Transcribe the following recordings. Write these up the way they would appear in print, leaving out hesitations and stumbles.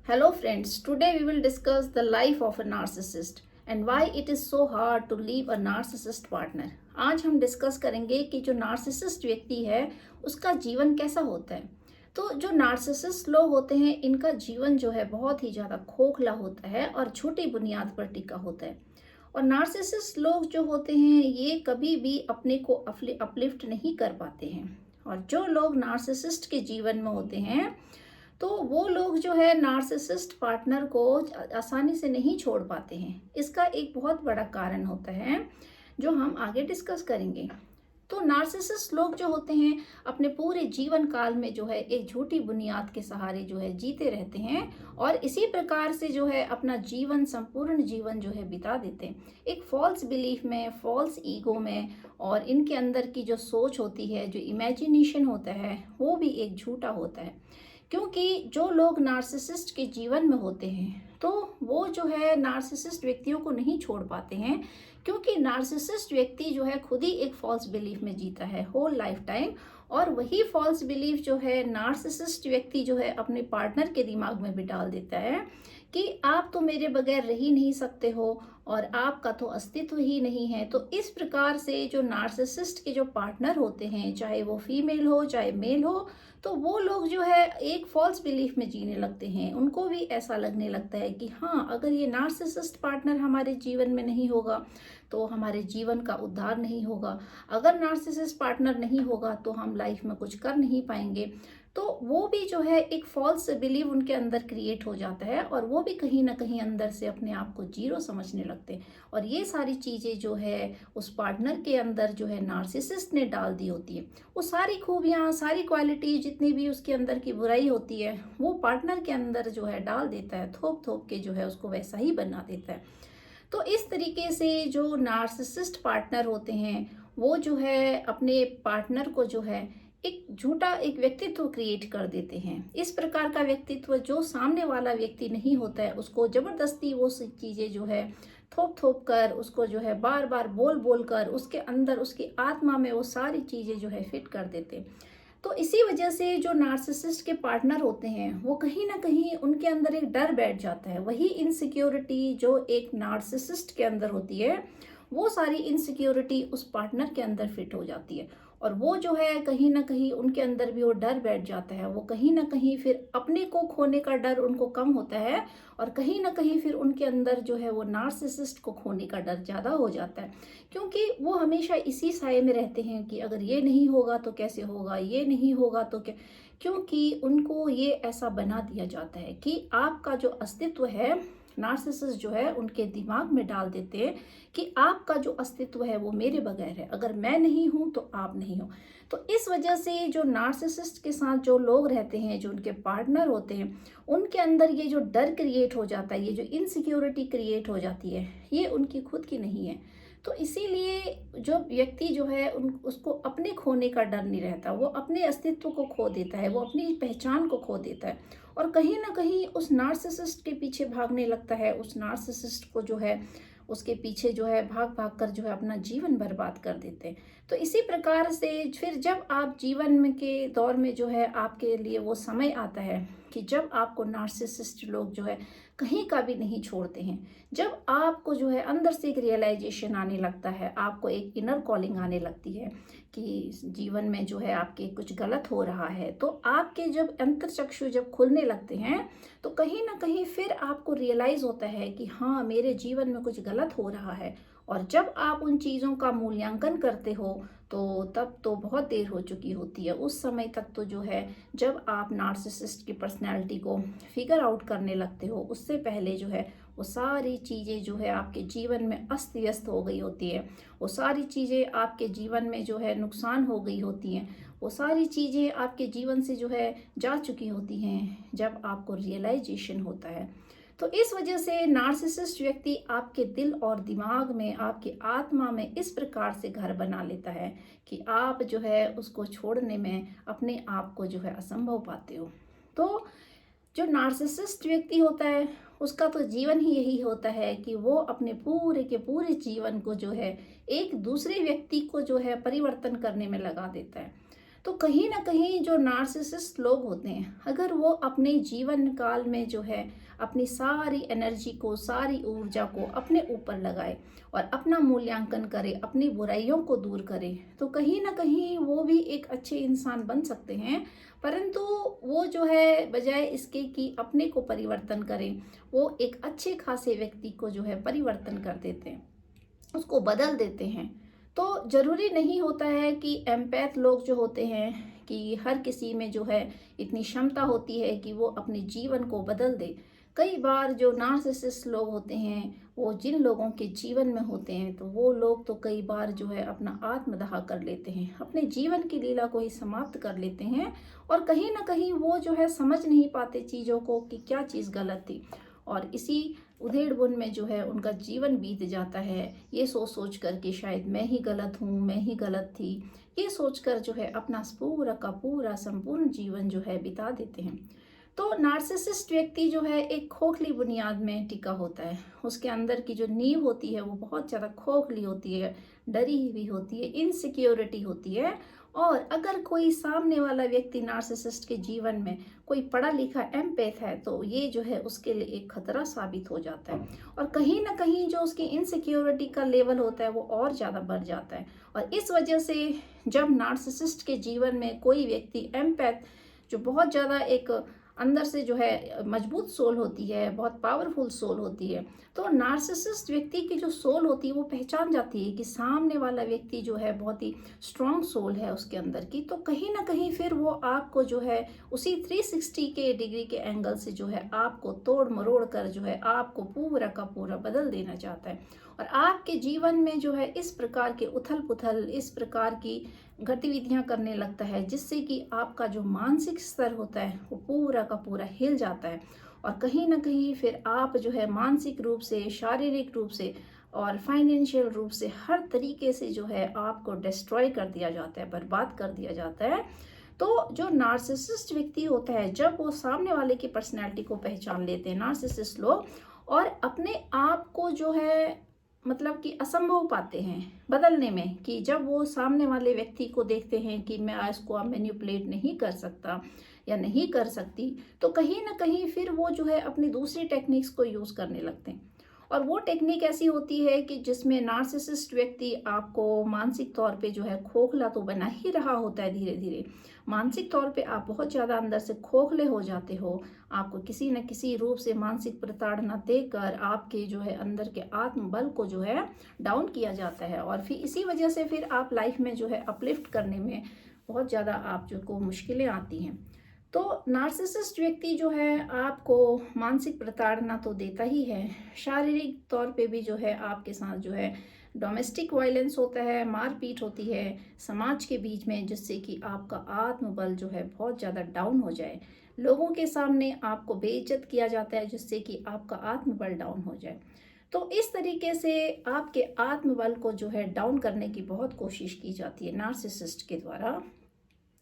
Hello friends, today we will discuss the life of a narcissist and why it is so hard to leave a narcissist partner. आज हम discuss करेंगे कि जो narcissist व्यक्ति है उसका जीवन कैसा होता है। तो जो नार्सिसिस्ट लोग होते हैं इनका जीवन जो है बहुत ही ज़्यादा खोखला होता है और छोटी बुनियाद पर टिका होता है। और नार्सिसिस्ट लोग जो होते हैं ये कभी भी अपने को अपलिफ्ट नहीं कर पाते हैं। और जो लोग नार्सिसिस्ट के जीवन में होते हैं तो वो लोग जो है नार्सिसिस्ट पार्टनर को आसानी से नहीं छोड़ पाते हैं। इसका एक बहुत बड़ा कारण होता है जो हम आगे डिस्कस करेंगे। तो नार्सिसिस्ट लोग जो होते हैं अपने पूरे जीवन काल में जो है एक झूठी बुनियाद के सहारे जो है जीते रहते हैं और इसी प्रकार से जो है अपना जीवन संपूर्ण जीवन जो है बिता देते हैं एक फॉल्स बिलीफ में, फॉल्स ईगो में। और इनके अंदर की जो सोच होती है, जो इमेजिनेशन होता है, वो भी एक झूठा होता है। क्योंकि जो लोग नार्सिसिस्ट के जीवन में होते हैं तो वो जो है नार्सिसिस्ट व्यक्तियों को नहीं छोड़ पाते हैं, क्योंकि नार्सिसिस्ट व्यक्ति जो है खुद ही एक फॉल्स बिलीफ में जीता है होल लाइफ टाइम। और वही फॉल्स बिलीफ जो है नार्सिसिस्ट व्यक्ति जो है अपने पार्टनर के दिमाग में भी डाल देता है कि आप तो मेरे बगैर रह ही नहीं सकते हो और आपका तो अस्तित्व ही नहीं है। तो इस प्रकार से जो नार्सिसिस्ट के जो पार्टनर होते हैं, चाहे वो फीमेल हो चाहे मेल हो, तो वो लोग जो है एक फॉल्स बिलीफ में जीने लगते हैं। उनको भी ऐसा लगने लगता है कि हाँ, अगर ये नार्सिसिस्ट पार्टनर हमारे जीवन में नहीं होगा तो हमारे जीवन का उद्धार नहीं होगा। अगर नार्सिसिस्ट पार्टनर नहीं होगा तो हम लाइफ में कुछ कर नहीं पाएंगे। तो वो भी जो है एक फॉल्स बिलीव उनके अंदर क्रिएट हो जाता है और वो भी कहीं ना कहीं अंदर से अपने आप को जीरो समझने लगते हैं। और ये सारी चीज़ें जो है उस पार्टनर के अंदर जो है नार्सिसिस्ट ने डाल दी होती है। वो सारी खूबियाँ, सारी क्वालिटी, जितनी भी उसके अंदर की बुराई होती है वो पार्टनर के अंदर जो है डाल देता है, थोप थोप के जो है उसको वैसा ही बना देता है। तो इस तरीके से जो नार्सिसिस्ट पार्टनर होते हैं वो जो है अपने पार्टनर को जो है एक झूठा एक व्यक्तित्व क्रिएट कर देते हैं। इस प्रकार का व्यक्तित्व जो सामने वाला व्यक्ति नहीं होता है उसको जबरदस्ती वो चीज़ें जो है थोप थोप कर, उसको जो है बार बार बोल बोल कर उसके अंदर, उसकी आत्मा में वो सारी चीज़ें जो है फिट कर देते हैं। तो इसी वजह से जो नार्सिसिस्ट के पार्टनर होते हैं वो कहीं ना कहीं उनके अंदर एक डर बैठ जाता है। वही इनसिक्योरिटी जो एक नार्सिसिस्ट के अंदर होती है वो सारी इनसिक्योरिटी उस पार्टनर के अंदर फिट हो जाती है। और वो जो है कहीं ना कहीं उनके अंदर भी वो डर बैठ जाता है। वो कहीं ना कहीं फिर अपने को खोने का डर उनको कम होता है और कहीं ना कहीं फिर उनके अंदर जो है वो नार्सिसिस्ट को खोने का डर ज़्यादा हो जाता है। क्योंकि वो हमेशा इसी साए में रहते हैं कि अगर ये नहीं होगा तो कैसे होगा, ये नहीं होगा तो क्या। क्योंकि उनको ये ऐसा बना दिया जाता है कि आपका जो अस्तित्व है, नार्सिसिस्ट जो है उनके दिमाग में डाल देते हैं कि आपका जो अस्तित्व है वो मेरे बगैर है, अगर मैं नहीं हूं तो आप नहीं हो। तो इस वजह से जो नार्सिसिस्ट के साथ जो लोग रहते हैं, जो उनके पार्टनर होते हैं, उनके अंदर ये जो डर क्रिएट हो जाता है, ये जो इनसिक्योरिटी क्रिएट हो जाती है, ये उनकी खुद की नहीं है। तो इसीलिए जो व्यक्ति जो है उसको अपने खोने का डर नहीं रहता। वो अपने अस्तित्व को खो देता है, वो अपनी पहचान को खो देता है और कहीं ना कहीं उस नार्सिसिस्ट के पीछे भागने लगता है। उस नार्सिसिस्ट को जो है उसके पीछे जो है भाग भाग कर जो है अपना जीवन बर्बाद कर देते हैं। तो इसी प्रकार से फिर जब आप जीवन में के दौर में जो है आपके लिए वो समय आता है कि जब आपको नार्सिसिस्ट लोग जो है कहीं का भी नहीं छोड़ते हैं, जब आपको जो है अंदर से एक रियलाइजेशन आने लगता है, आपको एक इनर कॉलिंग आने लगती है कि जीवन में जो है आपके कुछ गलत हो रहा है, तो आपके जब अंतर्चक्षु जब खुलने लगते हैं तो कहीं ना कहीं फिर आपको रियलाइज होता है कि हाँ, मेरे जीवन में कुछ गलत हो रहा है। और जब आप उन चीज़ों का मूल्यांकन करते हो तो तब तो बहुत देर हो चुकी होती है। उस समय तक तो जो है जब आप नार्सिसिस्ट की पर्सनैलिटी को फिगर आउट करने लगते हो उससे पहले जो है वो सारी चीज़ें जो है आपके जीवन में अस्त व्यस्त हो गई होती है। वो सारी चीज़ें आपके जीवन में जो है नुकसान हो गई होती हैं। वो सारी चीज़ें आपके जीवन से जो है जा चुकी होती हैं जब आपको रियलाइजेशन होता है। तो इस वजह से नार्सिसिस्ट व्यक्ति आपके दिल और दिमाग में, आपकी आत्मा में इस प्रकार से घर बना लेता है कि आप जो है उसको छोड़ने में अपने आप को जो है असंभव पाते हो। तो जो नार्सिसिस्ट व्यक्ति होता है उसका तो जीवन ही यही होता है कि वो अपने पूरे के पूरे जीवन को जो है एक दूसरे व्यक्ति को जो है परिवर्तन करने में लगा देता है। तो कहीं ना कहीं जो नार्सिसिस्ट लोग होते हैं, अगर वो अपने जीवन काल में जो है अपनी सारी एनर्जी को, सारी ऊर्जा को अपने ऊपर लगाए और अपना मूल्यांकन करे, अपनी बुराइयों को दूर करे, तो कहीं ना कहीं वो भी एक अच्छे इंसान बन सकते हैं। परंतु वो जो है बजाय इसके कि अपने को परिवर्तन करें, वो एक अच्छे खासे व्यक्ति को जो है परिवर्तन कर देते हैं, उसको बदल देते हैं। तो ज़रूरी नहीं होता है कि एम्पैथ लोग जो होते हैं कि हर किसी में जो है इतनी क्षमता होती है कि वो अपने जीवन को बदल दे। कई बार जो नार्सिसिस्ट लोग होते हैं, वो जिन लोगों के जीवन में होते हैं, तो वो लोग तो कई बार जो है अपना आत्मदाह कर लेते हैं, अपने जीवन की लीला को ही समाप्त कर लेते हैं। और कहीं ना कहीं वो जो है समझ नहीं पाते चीज़ों को कि क्या चीज़ गलत थी, और इसी उधेड़ बुन में जो है उनका जीवन बीत जाता है, ये सोच सोच कर कि शायद मैं ही गलत हूँ, मैं ही गलत थी, ये सोचकर जो है अपना पूरा का पूरा संपूर्ण जीवन जो है बिता देते हैं। तो नार्सिसिस्ट व्यक्ति जो है एक खोखली बुनियाद में टिका होता है, उसके अंदर की जो नींव होती है वो बहुत ज़्यादा खोखली होती है, डरी हुई होती है, इनसिक्योरिटी होती है। और अगर कोई सामने वाला व्यक्ति नार्सिसिस्ट के जीवन में कोई पढ़ा लिखा एम्पैथ है, तो ये जो है उसके लिए एक खतरा साबित हो जाता है, और कहीं ना कहीं जो उसकी इनसिक्योरिटी का लेवल होता है वो और ज़्यादा बढ़ जाता है। और इस वजह से जब नार्सिसिस्ट के जीवन में कोई व्यक्ति एम्पैथ, जो बहुत ज़्यादा एक अंदर से जो है मजबूत सोल होती है, बहुत पावरफुल सोल होती है, तो नार्सिसिस्ट व्यक्ति की जो सोल होती है वो पहचान जाती है कि सामने वाला व्यक्ति जो है बहुत ही स्ट्रॉन्ग सोल है उसके अंदर की। तो कहीं ना कहीं फिर वो आपको जो है उसी 360 के डिग्री के एंगल से जो है आपको तोड़ मरोड़ कर जो है आपको पूरा का पूरा बदल देना चाहता है, और आपके जीवन में जो है इस प्रकार के उथल पुथल, इस प्रकार की गतिविधियां करने लगता है, जिससे कि आपका जो मानसिक स्तर होता है वो पूरा का पूरा हिल जाता है। और कहीं ना कहीं फिर आप जो है मानसिक रूप से, शारीरिक रूप से और फाइनेंशियल रूप से हर तरीके से जो है आपको डिस्ट्रॉय कर दिया जाता है, बर्बाद कर दिया जाता है। तो जो नार्सिसिस्ट व्यक्ति होता है, जब वो सामने वाले की पर्सनैलिटी को पहचान लेते हैं नार्सिसिस्ट लोग, और अपने आप को जो है मतलब कि असंभव पाते हैं बदलने में, कि जब वो सामने वाले व्यक्ति को देखते हैं कि मैं इसको मैनिपुलेट नहीं कर सकता या नहीं कर सकती, तो कहीं ना कहीं फिर वो जो है अपनी दूसरी टेक्निक्स को यूज़ करने लगते हैं। और वो टेक्निक ऐसी होती है कि जिसमें नार्सिसिस्ट व्यक्ति आपको मानसिक तौर पे जो है खोखला तो बना ही रहा होता है, धीरे धीरे मानसिक तौर पे आप बहुत ज़्यादा अंदर से खोखले हो जाते हो। आपको किसी न किसी रूप से मानसिक प्रताड़ना देकर आपके जो है अंदर के आत्मबल को जो है डाउन किया जाता है, और फिर इसी वजह से फिर आप लाइफ में जो है अपलिफ्ट करने में बहुत ज़्यादा आप जो को मुश्किलें आती हैं। तो नार्सिसिस्ट व्यक्ति जो है आपको मानसिक प्रताड़ना तो देता ही है, शारीरिक तौर पे भी जो है आपके साथ जो है डोमेस्टिक वायलेंस होता है, मारपीट होती है समाज के बीच में, जिससे कि आपका आत्मबल जो है बहुत ज़्यादा डाउन हो जाए, लोगों के सामने आपको बेइज्जत किया जाता है, जिससे कि आपका आत्मबल डाउन हो जाए। तो इस तरीके से आपके आत्मबल को जो है डाउन करने की बहुत कोशिश की जाती है नार्सिसिस्ट के द्वारा,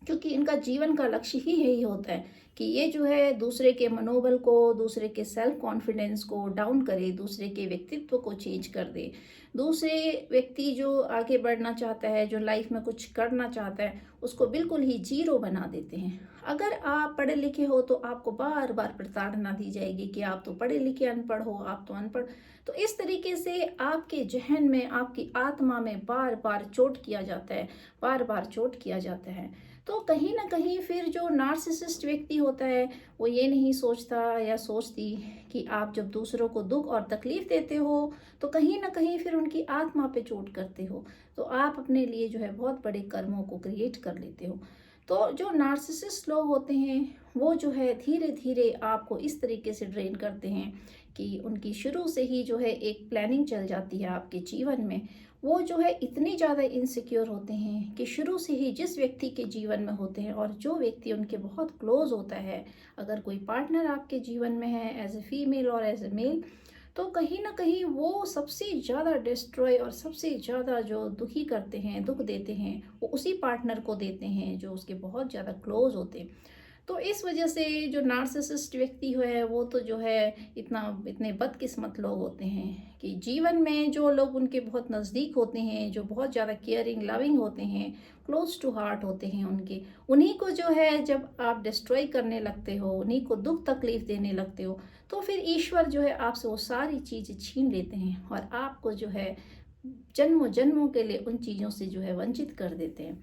क्योंकि इनका जीवन का लक्ष्य ही यही होता है कि ये जो है दूसरे के मनोबल को, दूसरे के सेल्फ कॉन्फिडेंस को डाउन करे, दूसरे के व्यक्तित्व को चेंज कर दे। दूसरे व्यक्ति जो आगे बढ़ना चाहता है, जो लाइफ में कुछ करना चाहता है, उसको बिल्कुल ही जीरो बना देते हैं। अगर आप पढ़े लिखे हो तो आपको बार बार प्रताड़ना दी जाएगी कि आप तो पढ़े लिखे अनपढ़ हो, आप तो अनपढ़। तो इस तरीके से आपके जहन में, आपकी आत्मा में बार बार चोट किया जाता है, बार बार चोट किया जाता है। तो कहीं ना कहीं फिर जो नार्सिसिस्ट व्यक्ति होता है वो ये नहीं सोचता या सोचती कि आप जब दूसरों को दुख और तकलीफ देते हो तो कहीं ना कहीं फिर उनकी आत्मा पे चोट करते हो, तो आप अपने लिए जो है बहुत बड़े कर्मों को क्रिएट कर लेते हो। तो जो नार्सिसिस्ट लोग होते हैं वो जो है धीरे धीरे आपको इस तरीके से ड्रेन करते हैं कि उनकी शुरू से ही जो है एक प्लानिंग चल जाती है आपके जीवन में। वो जो है इतनी ज़्यादा इनसिक्योर होते हैं कि शुरू से ही जिस व्यक्ति के जीवन में होते हैं और जो व्यक्ति उनके बहुत क्लोज होता है, अगर कोई पार्टनर आपके जीवन में है एज ए फीमेल और एज ए मेल, तो कहीं ना कहीं वो सबसे ज़्यादा डिस्ट्रॉय और सबसे ज़्यादा जो दुखी करते हैं, दुख देते हैं, वो उसी पार्टनर को देते हैं जो उसके बहुत ज़्यादा क्लोज होते हैं। तो इस वजह से जो नार्सिसिस्ट व्यक्ति है वो तो जो है इतने बदकिस्मत लोग होते हैं कि जीवन में जो लोग उनके बहुत नज़दीक होते हैं, जो बहुत ज़्यादा केयरिंग लविंग होते हैं, क्लोज टू हार्ट होते हैं उनके, उन्हीं को जो है जब आप डिस्ट्रॉय करने लगते हो, उन्हीं को दुख तकलीफ देने लगते हो, तो फिर ईश्वर जो है आपसे वो सारी चीज़ें छीन लेते हैं और आपको जो है जन्मों जन्मों के लिए उन चीज़ों से जो है वंचित कर देते हैं।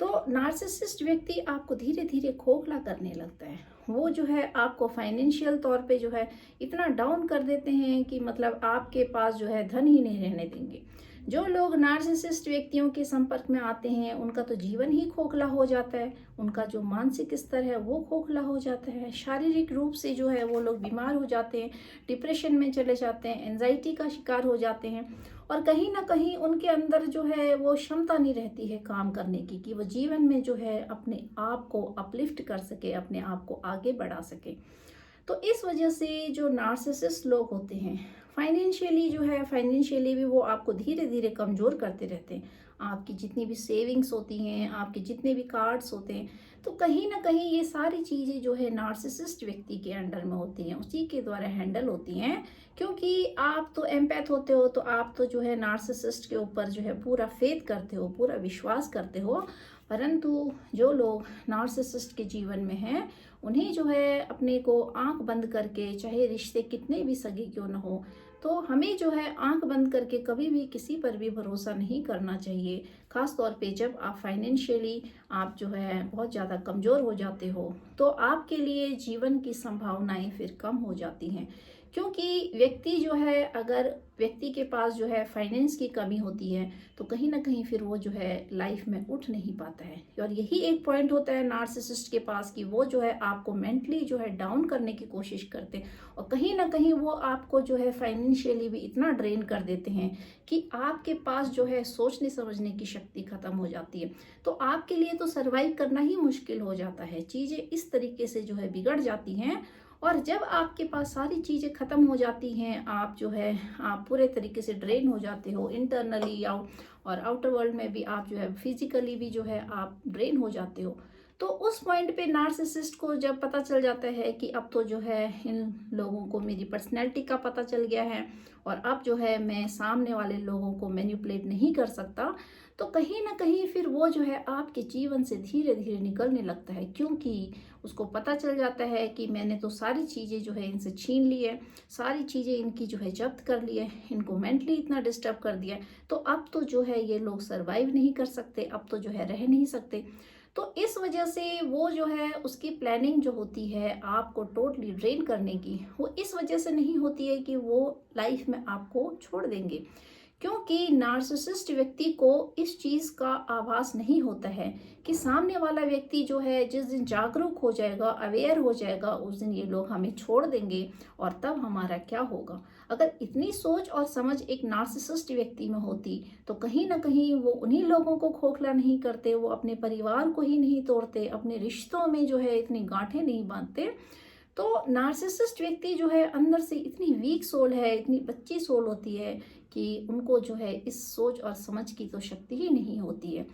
तो नार्सिसिस्ट व्यक्ति आपको धीरे धीरे खोखला करने लगता है। वो जो है आपको फाइनेंशियल तौर पे जो है इतना डाउन कर देते हैं कि मतलब आपके पास जो है धन ही नहीं रहने देंगे। जो लोग नार्सिसिस्ट व्यक्तियों के संपर्क में आते हैं उनका तो जीवन ही खोखला हो जाता है, उनका जो मानसिक स्तर है वो खोखला हो जाता है, शारीरिक रूप से जो है वो लोग बीमार हो जाते हैं, डिप्रेशन में चले जाते हैं, एंजाइटी का शिकार हो जाते हैं और कहीं ना कहीं उनके अंदर जो है वो क्षमता नहीं रहती है काम करने की कि वो जीवन में जो है अपने आप को अपलिफ्ट कर सके, अपने आप को आगे बढ़ा सके। तो इस वजह से जो नार्सिसिस्ट लोग होते हैं फाइनेंशियली जो है, फाइनेंशियली भी वो आपको धीरे धीरे कमज़ोर करते रहते हैं। आपकी जितनी भी सेविंग्स होती हैं, आपके जितने भी कार्ड्स होते हैं, तो कहीं ना कहीं ये सारी चीज़ें जो है नार्सिसिस्ट व्यक्ति के अंडर में होती हैं, उसी के द्वारा हैंडल होती हैं। क्योंकि आप तो एम्पैथ होते हो, तो आप तो जो है नार्सिसिस्ट के ऊपर जो है पूरा फेथ करते हो, पूरा विश्वास करते हो। परंतु जो लोग नार्सिसिस्ट के जीवन में हैं उन्हें जो है अपने को आंख बंद करके, चाहे रिश्ते कितने भी सगे क्यों न हो, तो हमें जो है आंख बंद करके कभी भी किसी पर भी भरोसा नहीं करना चाहिए। ख़ास तौर पे जब आप फाइनेंशियली आप जो है बहुत ज़्यादा कमज़ोर हो जाते हो, तो आपके लिए जीवन की संभावनाएं फिर कम हो जाती हैं। क्योंकि व्यक्ति जो है, अगर व्यक्ति के पास जो है फाइनेंस की कमी होती है तो कहीं ना कहीं फिर वो जो है लाइफ में उठ नहीं पाता है। और यही एक पॉइंट होता है नार्सिसिस्ट के पास कि वो जो है आपको मेंटली जो है डाउन करने की कोशिश करते हैं और कहीं ना कहीं वो आपको जो है फाइनेंशियली भी इतना ड्रेन कर देते हैं कि आपके पास जो है सोचने समझने की शक्ति खत्म हो जाती है। तो आपके लिए तो सर्वाइव करना ही मुश्किल हो जाता है, चीज़ें इस तरीके से जो है बिगड़ जाती हैं। और जब आपके पास सारी चीज़ें ख़त्म हो जाती हैं, आप जो है आप पूरे तरीके से ड्रेन हो जाते हो इंटरनली आउट, और आउटर वर्ल्ड में भी आप जो है फिजिकली भी जो है आप ड्रेन हो जाते हो। तो उस पॉइंट पे नार्सिसिस्ट को जब पता चल जाता है कि अब तो जो है इन लोगों को मेरी पर्सनैलिटी का पता चल गया है और अब जो है मैं सामने वाले लोगों को मैनिपुलेट नहीं कर सकता, तो कहीं ना कहीं फिर वो जो है आपके जीवन से धीरे धीरे निकलने लगता है। क्योंकि उसको पता चल जाता है कि मैंने तो सारी चीज़ें जो है इनसे छीन ली है, सारी चीज़ें इनकी जो है जब्त कर ली है, इनको मेंटली इतना डिस्टर्ब कर दिया है, तो अब तो जो है ये लोग सरवाइव नहीं कर सकते, अब तो जो है रह नहीं सकते। तो इस वजह से वो जो है उसकी प्लानिंग जो होती है आपको टोटली ड्रेन करने की, वो इस वजह से नहीं होती है कि वो लाइफ में आपको छोड़ देंगे। क्योंकि नार्सिसिस्ट व्यक्ति को इस चीज़ का आभास नहीं होता है कि सामने वाला व्यक्ति जो है जिस दिन जागरूक हो जाएगा, अवेयर हो जाएगा, उस दिन ये लोग हमें छोड़ देंगे और तब हमारा क्या होगा। अगर इतनी सोच और समझ एक नार्सिसिस्ट व्यक्ति में होती तो कहीं ना कहीं वो उन्हीं लोगों को खोखला नहीं करते, वो अपने परिवार को ही नहीं तोड़ते, अपने रिश्तों में जो है इतनी गांठें नहीं बांधते। तो नार्सिसिस्ट व्यक्ति जो है अंदर से इतनी वीक सोल है, इतनी बच्ची सोल होती है कि उनको जो है इस सोच और समझ की तो शक्ति ही नहीं होती है।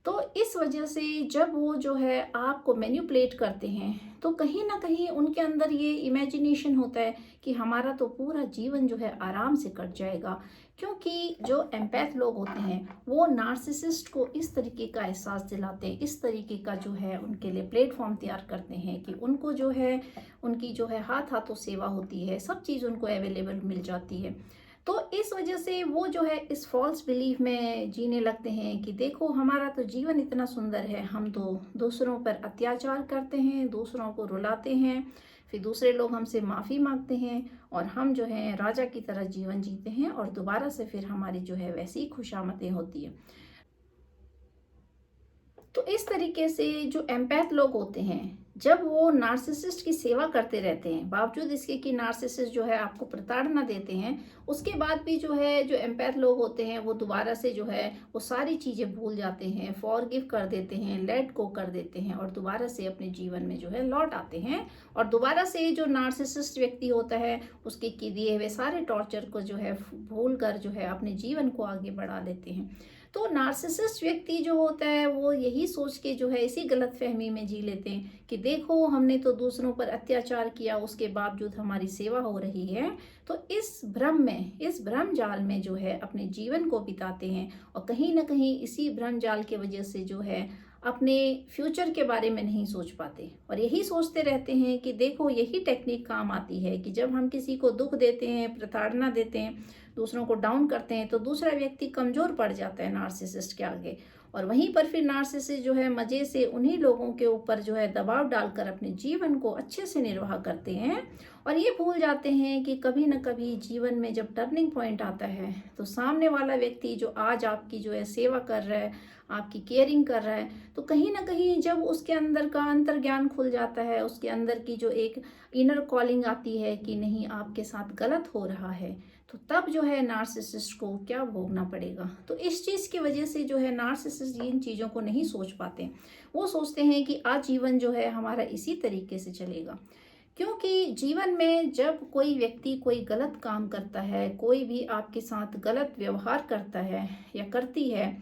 तो इस वजह से जब वो जो है आपको मैनिपुलेट करते हैं तो कहीं ना कहीं उनके अंदर ये इमेजिनेशन होता है कि हमारा तो पूरा जीवन जो है आराम से कट जाएगा। क्योंकि जो एम्पैथ लोग होते हैं वो नार्सिसिस्ट को इस तरीके का एहसास दिलाते हैं, इस तरीके का जो है उनके लिए प्लेटफॉर्म तैयार करते हैं कि उनको जो है उनकी जो है हाथ हाथों सेवा होती है, सब चीज़ उनको अवेलेबल मिल जाती है। तो इस वजह से वो जो है इस फॉल्स बिलीफ में जीने लगते हैं कि देखो हमारा तो जीवन इतना सुंदर है, हम तो दूसरों पर अत्याचार करते हैं, दूसरों को रुलाते हैं, फिर दूसरे लोग हमसे माफ़ी मांगते हैं और हम जो है राजा की तरह जीवन जीते हैं और दोबारा से फिर हमारी जो है वैसी खुशामदें होती है। तो इस तरीके से जो एम्पैथ लोग होते हैं जब वो नार्सिसिस्ट की सेवा करते रहते हैं, बावजूद इसके कि नार्सिसिस्ट जो है आपको प्रताड़ना देते हैं, उसके बाद भी जो है जो एम्पैथ लोग होते हैं वो दोबारा से जो है वो सारी चीज़ें भूल जाते हैं, फॉरगिव कर देते हैं, लेट गो कर देते हैं और दोबारा से अपने जीवन में जो है लौट आते हैं। और दोबारा से जो नार्सिसिस्ट व्यक्ति होता है उसके दिए हुए सारे टॉर्चर को जो है भूल कर जो है अपने जीवन को आगे बढ़ा लेते हैं। तो नार्सिसिस्ट व्यक्ति जो होता है वो यही सोच के जो है इसी गलतफहमी में जी लेते हैं कि देखो हमने तो दूसरों पर अत्याचार किया, उसके बावजूद हमारी सेवा हो रही है। तो इस भ्रम में, इस भ्रम जाल में जो है अपने जीवन को बिताते हैं और कहीं ना कहीं इसी भ्रम जाल की वजह से जो है अपने फ्यूचर के बारे में नहीं सोच पाते और यही सोचते रहते हैं कि देखो यही टेक्निक काम आती है कि जब हम किसी को दुख देते हैं, प्रताड़ना देते हैं, दूसरों को डाउन करते हैं तो दूसरा व्यक्ति कमजोर पड़ जाता है नार्सिसिस्ट के आगे। और वहीं पर फिर नार्सिसिस्ट जो है मजे से उन्हीं लोगों के ऊपर जो है दबाव डालकर अपने जीवन को अच्छे से निर्वाह करते हैं और ये भूल जाते हैं कि कभी न कभी जीवन में जब टर्निंग पॉइंट आता है तो सामने वाला व्यक्ति जो आज आपकी जो है सेवा कर रहा है, आपकी केयरिंग कर रहा है, तो कहीं ना कहीं जब उसके अंदर का अंतर्ज्ञान खुल जाता है, उसके अंदर की जो एक इनर कॉलिंग आती है कि नहीं आपके साथ गलत हो रहा है, तो तब जो है नार्सिसिस्ट को क्या भोगना पड़ेगा। तो इस चीज़ की वजह से जो है नार्सिसिस्ट इन चीज़ों को नहीं सोच पाते। वो सोचते हैं कि आजीवन जो है हमारा इसी तरीके से चलेगा। क्योंकि जीवन में जब कोई व्यक्ति कोई गलत काम करता है, कोई भी आपके साथ गलत व्यवहार करता है या करती है,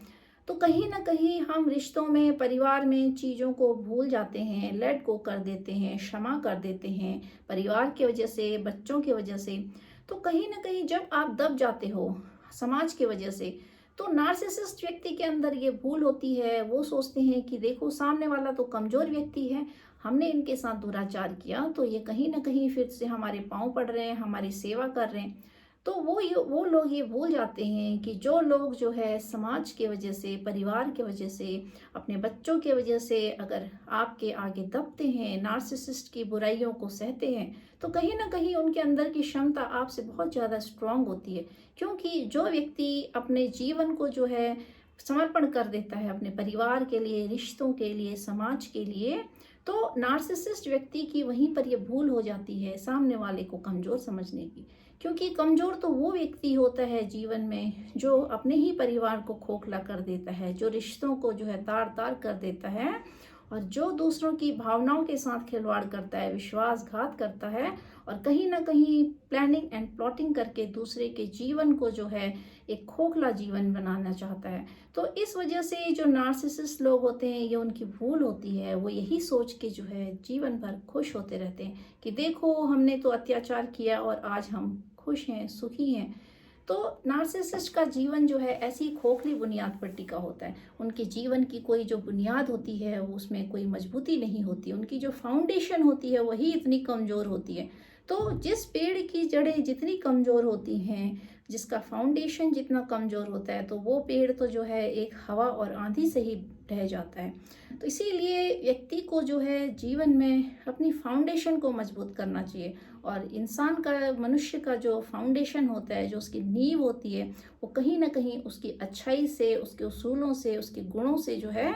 तो कहीं ना कहीं हम रिश्तों में, परिवार में चीज़ों को भूल जाते हैं, लेट गो कर देते हैं, क्षमा कर देते हैं, परिवार की वजह से, बच्चों की वजह से। तो कहीं ना कहीं जब आप दब जाते हो समाज की वजह से, तो नार्सिसिस्ट व्यक्ति के अंदर ये भूल होती है। वो सोचते हैं कि देखो सामने वाला तो कमजोर व्यक्ति है, हमने इनके साथ दुराचार किया तो ये कहीं ना कहीं फिर से हमारे पांव पड़ रहे हैं, हमारी सेवा कर रहे हैं। तो वो लोग ये भूल जाते हैं कि जो लोग जो है समाज के वजह से, परिवार के वजह से, अपने बच्चों के वजह से अगर आपके आगे दबते हैं, नार्सिसिस्ट की बुराइयों को सहते हैं, तो कहीं ना कहीं उनके अंदर की क्षमता आपसे बहुत ज़्यादा स्ट्रांग होती है। क्योंकि जो व्यक्ति अपने जीवन को जो है समर्पण कर देता है अपने परिवार के लिए, रिश्तों के लिए, समाज के लिए, तो नार्सिसिस्ट व्यक्ति की वहीं पर यह भूल हो जाती है सामने वाले को कमजोर समझने की। क्योंकि कमजोर तो वो व्यक्ति होता है जीवन में जो अपने ही परिवार को खोखला कर देता है, जो रिश्तों को जो है तार तार कर देता है और जो दूसरों की भावनाओं के साथ खिलवाड़ करता है, विश्वासघात करता है और कहीं ना कहीं प्लानिंग एंड प्लॉटिंग करके दूसरे के जीवन को जो है एक खोखला जीवन बनाना चाहता है। तो इस वजह से जो नार्सिसिस्ट लोग होते हैं, ये उनकी भूल होती है। वो यही सोच के जो है जीवन भर खुश होते रहते हैं कि देखो हमने तो अत्याचार किया और आज हम खुश हैं, सुखी हैं। तो नार्सिसिस्ट का जीवन जो है ऐसी खोखली बुनियाद पर टिका होता है। उनके जीवन की कोई जो बुनियाद होती है वो उसमें कोई मजबूती नहीं होती, उनकी जो फाउंडेशन होती है वही इतनी कमज़ोर होती है। तो जिस पेड़ की जड़ें जितनी कमज़ोर होती हैं, जिसका फाउंडेशन जितना कमज़ोर होता है, तो वो पेड़ तो जो है एक हवा और आंधी से ही ढह जाता है। तो इसीलिए व्यक्ति को जो है जीवन में अपनी फाउंडेशन को मजबूत करना चाहिए और इंसान का, मनुष्य का जो फाउंडेशन होता है, जो उसकी नींव होती है, वो कहीं ना कहीं उसकी अच्छाई से, उसके उसूलों से, उसके गुणों से जो है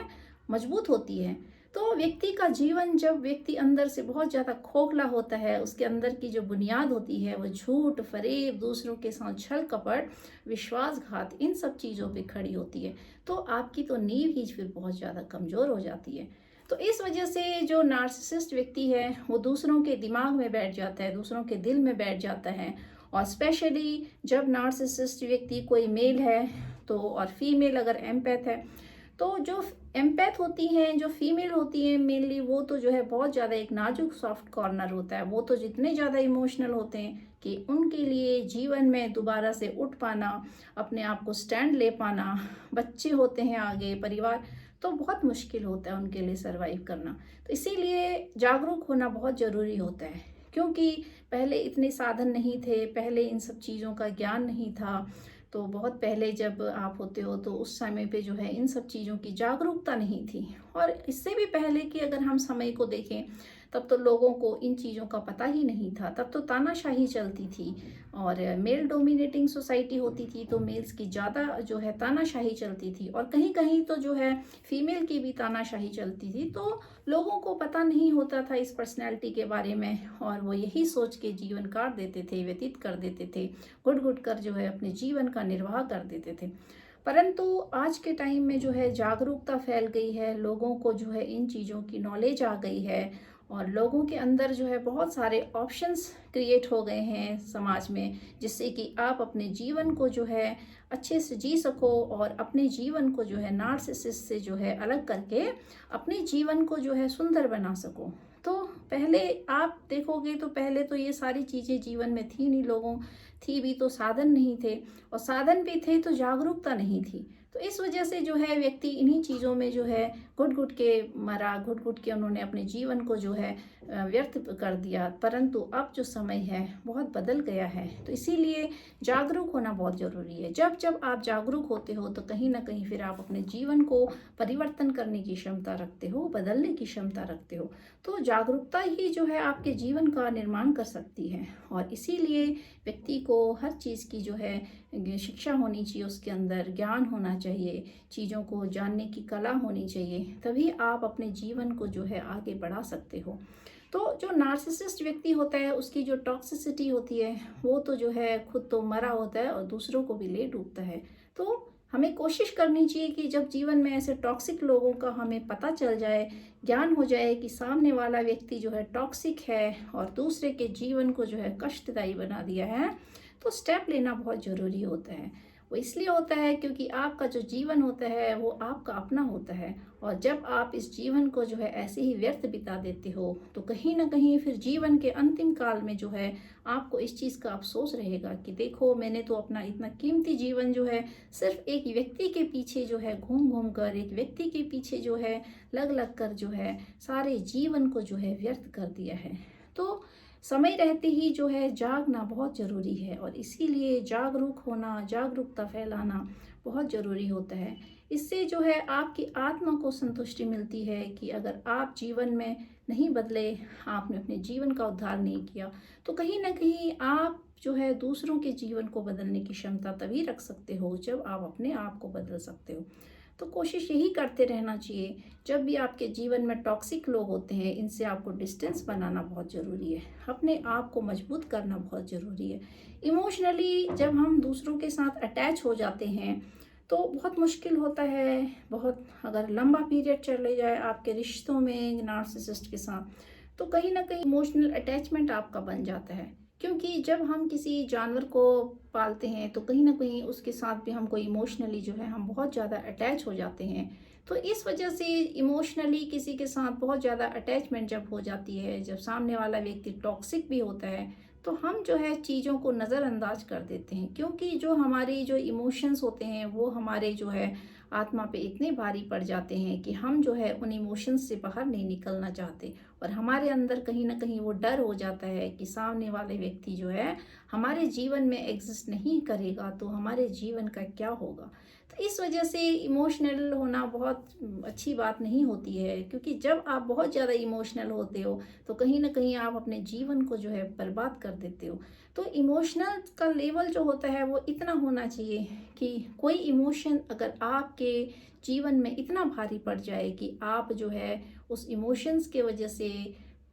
मजबूत होती है। तो व्यक्ति का जीवन, जब व्यक्ति अंदर से बहुत ज़्यादा खोखला होता है, उसके अंदर की जो बुनियाद होती है वो झूठ, फरेब, दूसरों के साथ छल कपट, विश्वासघात, इन सब चीज़ों पे खड़ी होती है, तो आपकी तो नींव ही फिर बहुत ज़्यादा कमज़ोर हो जाती है। तो इस वजह से जो नार्सिसिस्ट व्यक्ति है वो दूसरों के दिमाग में बैठ जाता है, दूसरों के दिल में बैठ जाता है। और स्पेशली जब नार्सिसिस्ट व्यक्ति कोई मेल है तो, और फीमेल अगर एम्पैथ है, तो जो एम्पैथ होती हैं, जो फीमेल होती हैं मेनली, वो तो जो है बहुत ज़्यादा एक नाजुक सॉफ्ट कॉर्नर होता है। वो तो जितने ज़्यादा इमोशनल होते हैं कि उनके लिए जीवन में दोबारा से उठ पाना, अपने आप को स्टैंड ले पाना, बच्चे होते हैं आगे, परिवार, तो बहुत मुश्किल होता है उनके लिए सरवाइव करना। तो इसीलिए जागरूक होना बहुत ज़रूरी होता है। क्योंकि पहले इतने साधन नहीं थे, पहले इन सब चीज़ों का ज्ञान नहीं था। तो बहुत पहले जब आप होते हो तो उस समय पे जो है इन सब चीज़ों की जागरूकता नहीं थी। और इससे भी पहले कि अगर हम समय को देखें, तब तो लोगों को इन चीज़ों का पता ही नहीं था। तब तो तानाशाही चलती थी और मेल डोमिनेटिंग सोसाइटी होती थी, तो मेल्स की ज़्यादा जो है तानाशाही चलती थी और कहीं कहीं तो जो है फीमेल की भी तानाशाही चलती थी। तो लोगों को पता नहीं होता था इस पर्सनैलिटी के बारे में और वो यही सोच के जीवन काट देते थे, व्यतीत कर देते थे, घुट घुट कर जो है अपने जीवन का निर्वाह कर देते थे। परंतु आज के टाइम में जो है जागरूकता फैल गई है, लोगों को जो है इन चीज़ों की नॉलेज आ गई है और लोगों के अंदर जो है बहुत सारे ऑप्शंस क्रिएट हो गए हैं समाज में, जिससे कि आप अपने जीवन को जो है अच्छे से जी सको और अपने जीवन को जो है नार्सिसिस्ट से जो है अलग करके अपने जीवन को जो है सुंदर बना सको। तो पहले आप देखोगे तो पहले तो ये सारी चीज़ें जीवन में थी नहीं, लोगों थी भी तो साधन नहीं थे, और साधन भी थे तो जागरूकता नहीं थी। तो इस वजह से जो है व्यक्ति इन्हीं चीज़ों में जो है घुट घुट के मरा, घुट घुट के उन्होंने अपने जीवन को जो है व्यर्थ कर दिया। परंतु अब जो समय है बहुत बदल गया है, तो इसीलिए जागरूक होना बहुत ज़रूरी है। जब जब आप जागरूक होते हो तो कहीं ना कहीं फिर आप अपने जीवन को परिवर्तन करने की क्षमता रखते हो, बदलने की क्षमता रखते हो। तो जागरूकता ही जो है आपके जीवन का निर्माण कर सकती है, और इसीलिए व्यक्ति को हर चीज़ की जो है शिक्षा होनी चाहिए, उसके अंदर ज्ञान होना चाहिए, चीज़ों को जानने की कला होनी चाहिए, तभी आप अपने जीवन को जो है आगे बढ़ा सकते हो। तो जो नार्सिसिस्ट व्यक्ति होता है उसकी जो टॉक्सिसिटी होती है वो तो जो है खुद तो मरा होता है और दूसरों को भी ले डूबता है। तो हमें कोशिश करनी चाहिए कि जब जीवन में ऐसे टॉक्सिक लोगों का हमें पता चल जाए, ज्ञान हो जाए कि सामने वाला व्यक्ति जो है टॉक्सिक है और दूसरे के जीवन को जो है कष्टदायी बना दिया है, तो स्टेप लेना बहुत ज़रूरी होता है। वो इसलिए होता है क्योंकि आपका जो जीवन होता है वो आपका अपना होता है, और जब आप इस जीवन को जो है ऐसे ही व्यर्थ बिता देते हो तो कहीं ना कहीं फिर जीवन के अंतिम काल में जो है आपको इस चीज़ का अफसोस रहेगा कि देखो मैंने तो अपना इतना कीमती जीवन जो है सिर्फ एक व्यक्ति के पीछे जो है घूम घूम कर, एक व्यक्ति के पीछे जो है लग लग कर जो है सारे जीवन को जो है व्यर्थ कर दिया है। तो समय रहते ही जो है जागना बहुत ज़रूरी है, और इसीलिए जागरूक होना, जागरूकता फैलाना बहुत ज़रूरी होता है। इससे जो है आपकी आत्मा को संतुष्टि मिलती है कि अगर आप जीवन में नहीं बदले, आपने अपने जीवन का उद्धार नहीं किया, तो कहीं ना कहीं आप जो है दूसरों के जीवन को बदलने की क्षमता तभी रख सकते हो जब आप अपने आप को बदल सकते हो। तो कोशिश यही करते रहना चाहिए। जब भी आपके जीवन में टॉक्सिक लोग होते हैं, इनसे आपको डिस्टेंस बनाना बहुत ज़रूरी है, अपने आप को मजबूत करना बहुत ज़रूरी है। इमोशनली जब हम दूसरों के साथ अटैच हो जाते हैं तो बहुत मुश्किल होता है, बहुत अगर लंबा पीरियड चले जाए आपके रिश्तों में नार्सिसिस्ट के साथ, तो कहीं ना कहीं इमोशनल अटैचमेंट आपका बन जाता है। क्योंकि जब हम किसी जानवर को पालते हैं तो कहीं ना कहीं उसके साथ भी हमको इमोशनली जो है हम बहुत ज़्यादा अटैच हो जाते हैं। तो इस वजह से इमोशनली किसी के साथ बहुत ज़्यादा अटैचमेंट जब हो जाती है, जब सामने वाला व्यक्ति टॉक्सिक भी होता है, तो हम जो है चीज़ों को नज़रअंदाज कर देते हैं। क्योंकि जो हमारी जो इमोशंस होते हैं वो हमारे जो है आत्मा पे इतने भारी पड़ जाते हैं कि हम जो है उन इमोशंस से बाहर नहीं निकलना चाहते, और हमारे अंदर कहीं ना कहीं वो डर हो जाता है कि सामने वाले व्यक्ति जो है हमारे जीवन में एग्जिस्ट नहीं करेगा तो हमारे जीवन का क्या होगा। तो इस वजह से इमोशनल होना बहुत अच्छी बात नहीं होती है, क्योंकि जब आप बहुत ज़्यादा इमोशनल होते हो तो कहीं ना कहीं आप अपने जीवन को जो है बर्बाद कर देते हो। तो इमोशनल का लेवल जो होता है वो इतना होना चाहिए कि कोई इमोशन अगर आपके जीवन में इतना भारी पड़ जाए कि आप जो है उस इमोशंस के वजह से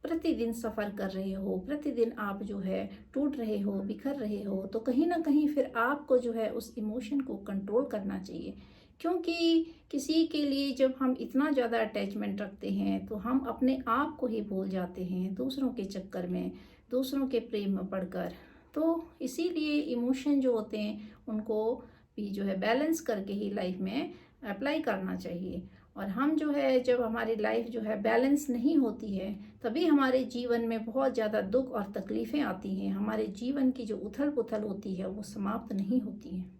प्रतिदिन सफ़र कर रहे हो, प्रतिदिन आप जो है टूट रहे हो, बिखर रहे हो, तो कहीं ना कहीं फिर आपको जो है उस इमोशन को कंट्रोल करना चाहिए। क्योंकि किसी के लिए जब हम इतना ज़्यादा अटैचमेंट रखते हैं तो हम अपने आप को ही भूल जाते हैं दूसरों के चक्कर में, दूसरों के प्रेम में पड़कर। तो इसीलिए इमोशन जो होते हैं उनको भी जो है बैलेंस करके ही लाइफ में अप्लाई करना चाहिए। और हम जो है जब हमारी लाइफ जो है बैलेंस नहीं होती है तभी हमारे जीवन में बहुत ज़्यादा दुख और तकलीफ़ें आती हैं, हमारे जीवन की जो उथल पुथल होती है वो समाप्त नहीं होती है।